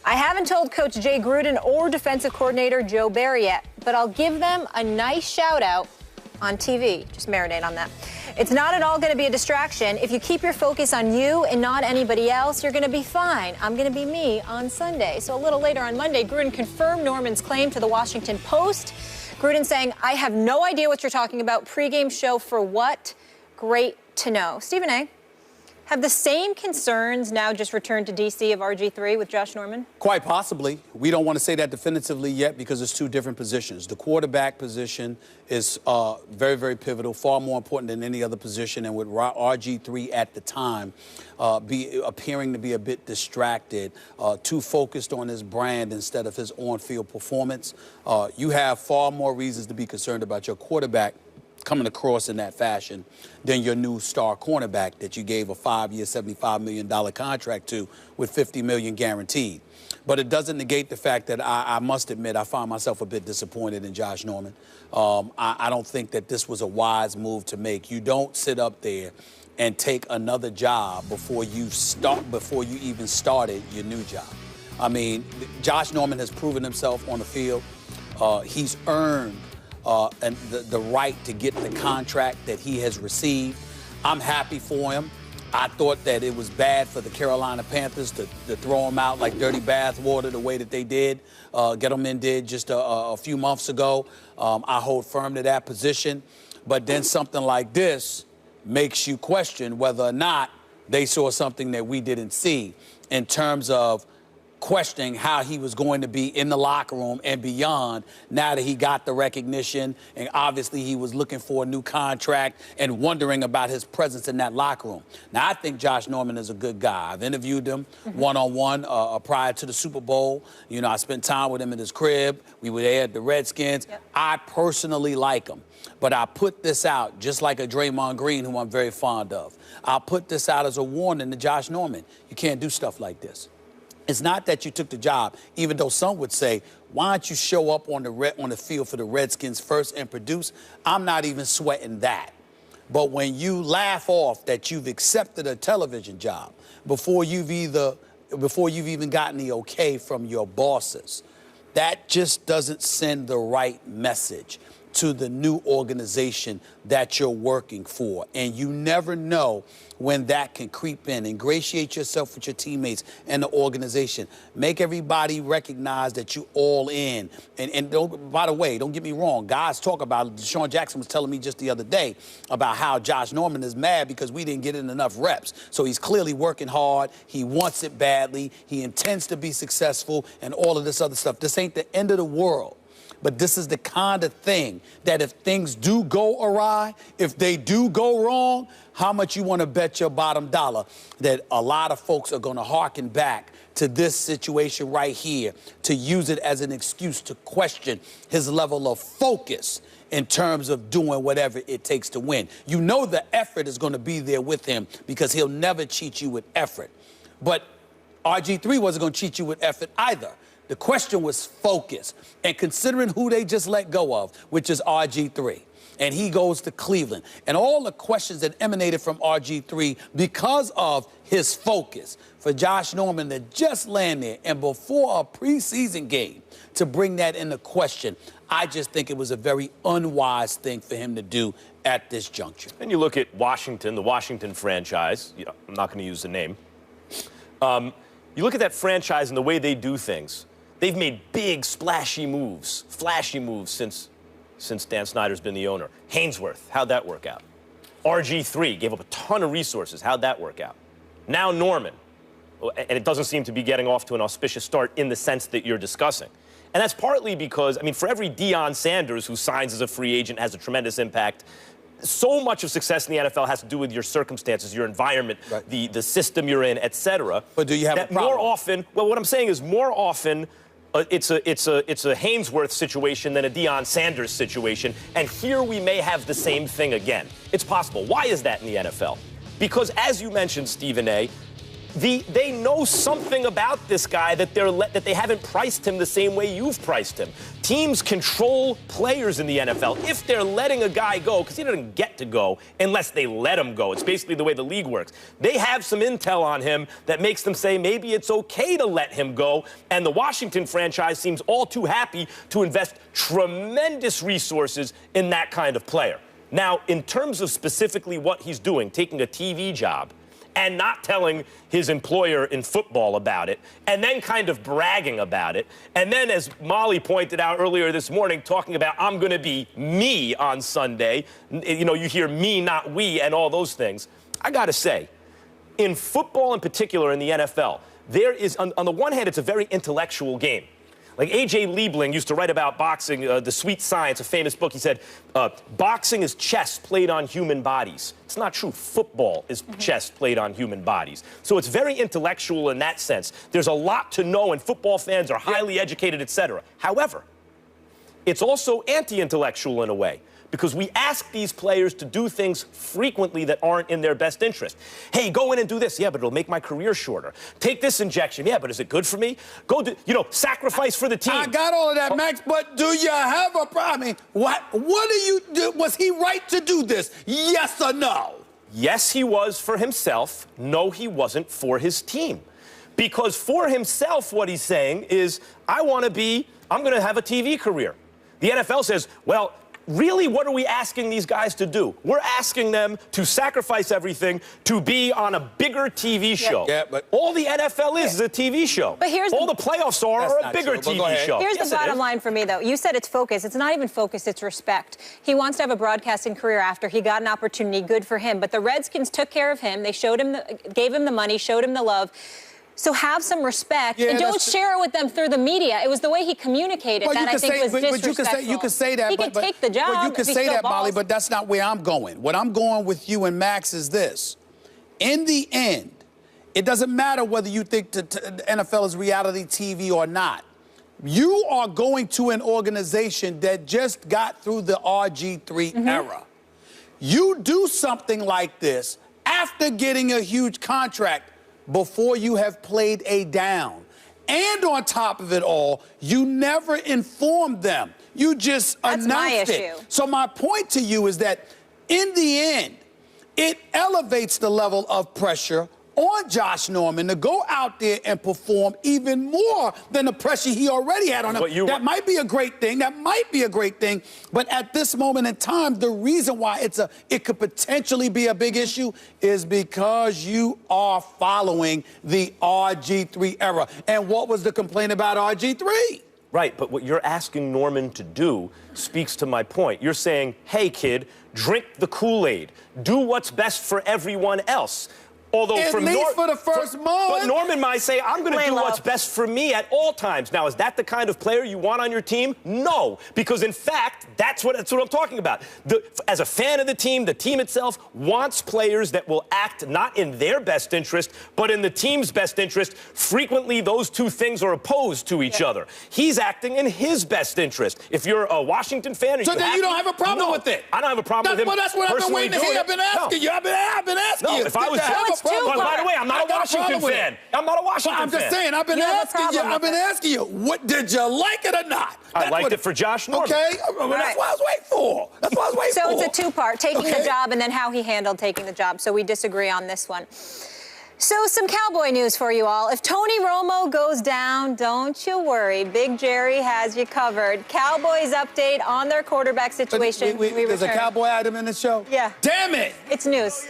I haven't told Coach Jay Gruden or defensive coordinator Joe Barry yet, but I'll give them a nice shout out on TV. Just marinate on that. It's not at all going to be a distraction. If you keep your focus on you and not anybody else, you're going to be fine. I'm going to be me on Sunday. So a little later on Monday, Gruden confirmed Norman's claim to the Washington Post. Gruden saying, I have no idea what you're talking about. Pre-game show for what? Great to know. Stephen A., have the same concerns now just returned to D.C. of RG3 with Josh Norman? Quite possibly. We don't want to say that definitively yet because it's two different positions. The quarterback position is very, very pivotal, far more important than any other position. And with RG3 at the time appearing to be a bit distracted, too focused on his brand instead of his on-field performance, you have far more reasons to be concerned about your quarterback coming across in that fashion than your new star cornerback that you gave a 5-year, $75 million contract to with $50 million guaranteed. But it doesn't negate the fact that I must admit I find myself a bit disappointed in Josh Norman. I don't think that this was a wise move to make. You don't sit up there and take another job before you even started your new job. I mean, Josh Norman has proven himself on the field. He's earned and the right to get the contract that he has received. I'm happy for him. I thought that it was bad for the Carolina Panthers to throw him out like dirty bath water the way that they did, Gettleman did just a few months ago. I hold firm to that position. But then something like this makes you question whether or not they saw something that we didn't see in terms of questioning how he was going to be in the locker room and beyond now that he got the recognition, and obviously he was looking for a new contract and wondering about his presence in that locker room. Now, I think Josh Norman is a good guy. I've interviewed him one-on-one prior to the Super Bowl. You know, I spent time with him in his crib. We were there at the Redskins. Yep. I personally like him. But I put this out, just like a Draymond Green, who I'm very fond of. I'll put this out as a warning to Josh Norman. You can't do stuff like this. It's not that you took the job, even though some would say, why don't you show up on the field for the Redskins first and produce? I'm not even sweating that. But when you laugh off that you've accepted a television job before you've even gotten the okay from your bosses, that just doesn't send the right message to the new organization that you're working for. And you never know when that can creep in. Ingratiate yourself with your teammates and the organization. Make everybody recognize that you're all in. And don't, by the way, don't get me wrong, guys talk about it. Deshaun Jackson was telling me just the other day about how Josh Norman is mad because we didn't get in enough reps. So he's clearly working hard. He wants it badly. He intends to be successful and all of this other stuff. This ain't the end of the world. But this is the kind of thing that if things do go awry, if they do go wrong, how much you want to bet your bottom dollar that a lot of folks are going to hearken back to this situation right here to use it as an excuse to question his level of focus in terms of doing whatever it takes to win. You know the effort is going to be there with him because he'll never cheat you with effort. But RG3 wasn't going to cheat you with effort either. The question was focus. And considering who they just let go of, which is RG3, and he goes to Cleveland, and all the questions that emanated from RG3 because of his focus, for Josh Norman to just land there and before a preseason game to bring that into question, I just think it was a very unwise thing for him to do at this juncture. And you look at Washington, the Washington franchise. I'm not going to use the name. You look at that franchise and the way they do things. They've made big, flashy moves since Dan Snyder's been the owner. Hainsworth, how'd that work out? RG3 gave up a ton of resources. How'd that work out? Now Norman, and it doesn't seem to be getting off to an auspicious start in the sense that you're discussing. And that's partly because, I mean, for every Deion Sanders who signs as a free agent has a tremendous impact. So much of success in the NFL has to do with your circumstances, your environment, right, the system you're in, et cetera. But do you have a problem? More often, well, what I'm saying is more often, it's a Hainsworth situation than a Deion Sanders situation, and here we may have the same thing again. It's possible. Why is that in the NFL? Because, as you mentioned, Stephen A., They know something about this guy that they haven't priced him the same way you've priced him. Teams control players in the NFL. If they're letting a guy go, because he doesn't get to go unless they let him go. It's basically the way the league works. They have some intel on him that makes them say maybe it's okay to let him go. And the Washington franchise seems all too happy to invest tremendous resources in that kind of player. Now, in terms of specifically what he's doing, taking a TV job, and not telling his employer in football about it, and then kind of bragging about it, and then, as Molly pointed out earlier this morning, talking about, I'm going to be me on Sunday. You know, you hear me, not we, and all those things. I got to say, in football in particular, in the NFL, there is, on the one hand, it's a very intellectual game. Like A.J. Liebling used to write about boxing, The Sweet Science, a famous book. He said, boxing is chess played on human bodies. It's not true. Football is chess played on human bodies. So it's very intellectual in that sense. There's a lot to know, and football fans are highly educated, etc. However, it's also anti-intellectual in a way, because we ask these players to do things frequently that aren't in their best interest. Hey, go in and do this. Yeah, but it'll make my career shorter. Take this injection. Yeah, but is it good for me? Go do, sacrifice for the team. I got all of that, Max, but do you have a problem? I mean, what do you do? Was he right to do this? Yes or no? Yes, he was for himself. No, he wasn't for his team. Because for himself, what he's saying is, I'm going to have a TV career. The NFL says, well, really, what are we asking these guys to do? We're asking them to sacrifice everything to be on a bigger TV show. Yeah, but all the NFL is a TV show. But here's all the playoffs are a bigger TV show. Here's the bottom line for me, though. You said it's focus. It's not even focus, it's respect. He wants to have a broadcasting career after he got an opportunity. Good for him. But the Redskins took care of him. They showed him, gave him the money, showed him the love. So have some respect, and don't share it with them through the media. It was the way he communicated that I think was disrespectful. You could say that. He could take the job. Well, you could say that, Molly, but that's not where I'm going. What I'm going with you and Max is this. In the end, it doesn't matter whether you think the NFL is reality TV or not. You are going to an organization that just got through the RG3 era. You do something like this after getting a huge contract before you have played a down. And on top of it all, you never informed them. You just announced it. So my point to you is that in the end, it elevates the level of pressure on Josh Norman to go out there and perform even more than the pressure he already had on him. That might be a great thing. That might be a great thing. But at this moment in time, the reason why it could potentially be a big issue is because you are following the RG3 era. And what was the complaint about RG3? Right, but what you're asking Norman to do speaks to my point. You're saying, hey, kid, drink the Kool-Aid. Do what's best for everyone else. Although at least for the first month. But Norman might say, I'm going to do what's best for me at all times. Now, is that the kind of player you want on your team? No, because in fact, that's what I'm talking about. As a fan of the team itself wants players that will act not in their best interest, but in the team's best interest. Frequently, those two things are opposed to each other. He's acting in his best interest. If you're a Washington fan, so then you don't have a problem with it. I don't have a problem with him. Well, that's what I've been waiting to hear. I've been asking you. I've been asking you. If I was by the way, I'm not a Washington fan. I'm not a Washington fan. I'm just saying, I've been asking you. What did you like it or not? I liked it for Josh Norman. Okay, that's what I was waiting for. That's what I was waiting for. So it's a two-part, taking the job and then how he handled taking the job. So we disagree on this one. So some Cowboy news for you all. If Tony Romo goes down, don't you worry. Big Jerry has you covered. Cowboys update on their quarterback situation. There's a Cowboy item in the show? Yeah. Damn it! It's news.